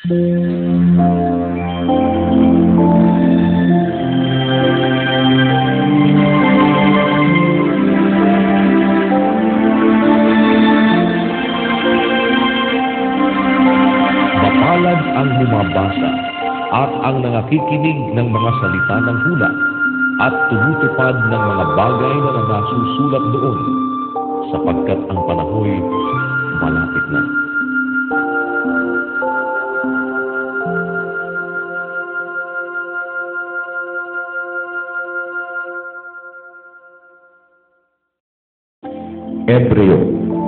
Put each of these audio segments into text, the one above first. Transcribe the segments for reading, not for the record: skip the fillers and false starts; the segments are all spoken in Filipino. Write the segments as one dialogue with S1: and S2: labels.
S1: Mapalad ang bumabasa at ang nangakikinig ng mga salita ng hula at tumutupad ng mga bagay na nasusulat doon, sapagkat ang panahoy malapit na. Hebreo,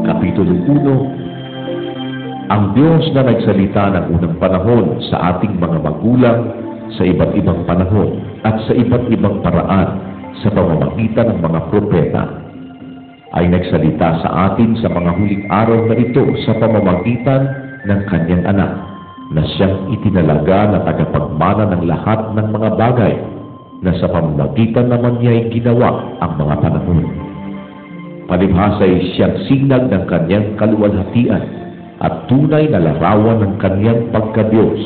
S1: Kapitulo 1. Ang Diyos na nagsalita ng unang panahon sa ating mga magulang sa iba't ibang panahon at sa iba't ibang paraan sa pamamagitan ng mga propeta, ay nagsalita sa atin sa mga huling araw na ito sa pamamagitan ng kanyang anak, na siyang itinalaga na tagapagmana ng lahat ng mga bagay, na sa pamamagitan naman niya ay ginawa ang mga panahon. Palibhasa ay siyang sinag ng kanyang kaluwalhatian at tunay na larawan ng kanyang pagkadiyos,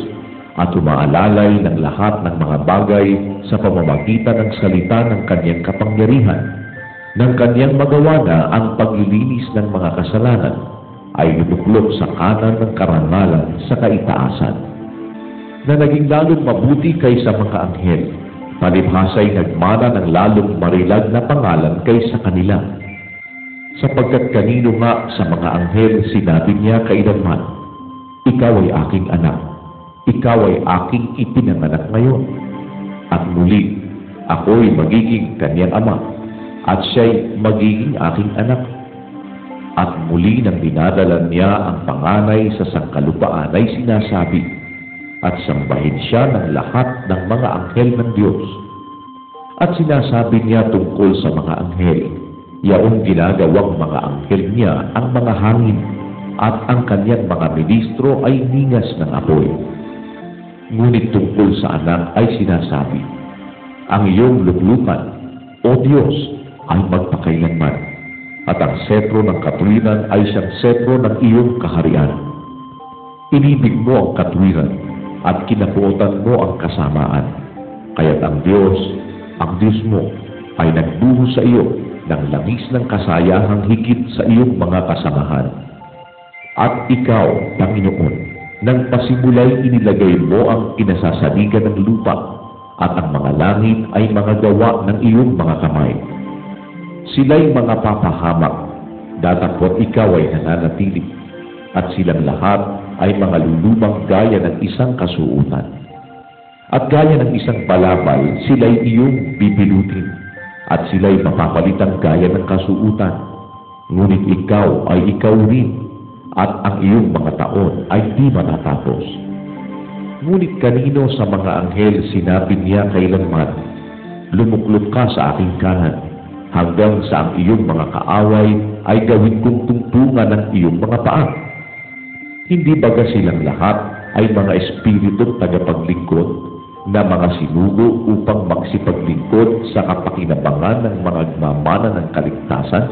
S1: at umaalalay ng lahat ng mga bagay sa pamamagitan ng salita ng kanyang kapangyarihan. Nang kanyang magawa na ang paglilinis ng mga kasalanan, ay lumuklok sa kanan ng karangalan sa kaitaasan, na naging lalong mabuti kaysa mga anghel. Palibhasa ay nagmana ng lalong marilag na pangalan kaysa kanila. Sapagkat kanino nga sa mga anghel sinabi niya kailanman, "Ikaw ay aking anak, ikaw ay aking ipinanganak ngayon." At muli, ako'y magiging kanyang ama, at siya'y magiging aking anak. At muli nang dinadala niya ang panganay sa sangkalupaan ay sinasabi, at sambahin siya ng lahat ng mga anghel ng Diyos. At sinasabi niya tungkol sa mga anghel, yaong ginagawang mga anghel niya ang mga hangin, at ang kanyang mga ministro ay ningas ng apoy. Ngunit tungkol sa anak ay sinasabi, ang iyong luklukan, O Diyos, ay magpakailanman, at ang setro ng katuwiran ay siyang setro ng iyong kaharian. Inibig mo ang katuwiran, at kinabuotan mo ang kasamaan. Kaya't ang Diyos mo, ay nagbuhos sa iyo ng langis ng kasayahang higit sa iyong mga kasamahan. At ikaw, Panginoon, nang pasimulay inilagay mo ang kinasasaligan ng lupa, at ang mga langit ay mga gawa ng iyong mga kamay. Sila'y mga papahamak, datapot ikaw ay nananatili, at silang lahat ay mga lulumang gaya ng isang kasuutan. At gaya ng isang balabal, sila'y iyong bibilutin, at sila'y mapapalitang gaya ng kasuutan. Ngunit ikaw ay ikaw rin, at ang iyong mga taon ay di matatapos. Ngunit kanino sa mga anghel sinabi niya kailanman, "Lumuklok ka sa aking kanan, hanggang sa ang iyong mga kaaway ay gawin kong tungtungan ng iyong mga paa"? Hindi baga silang lahat ay mga espiritu tagapaglingkod, na mga sinugo upang magsipaglingkod sa kapakinabangan ng mga nagmamana ng kaligtasan?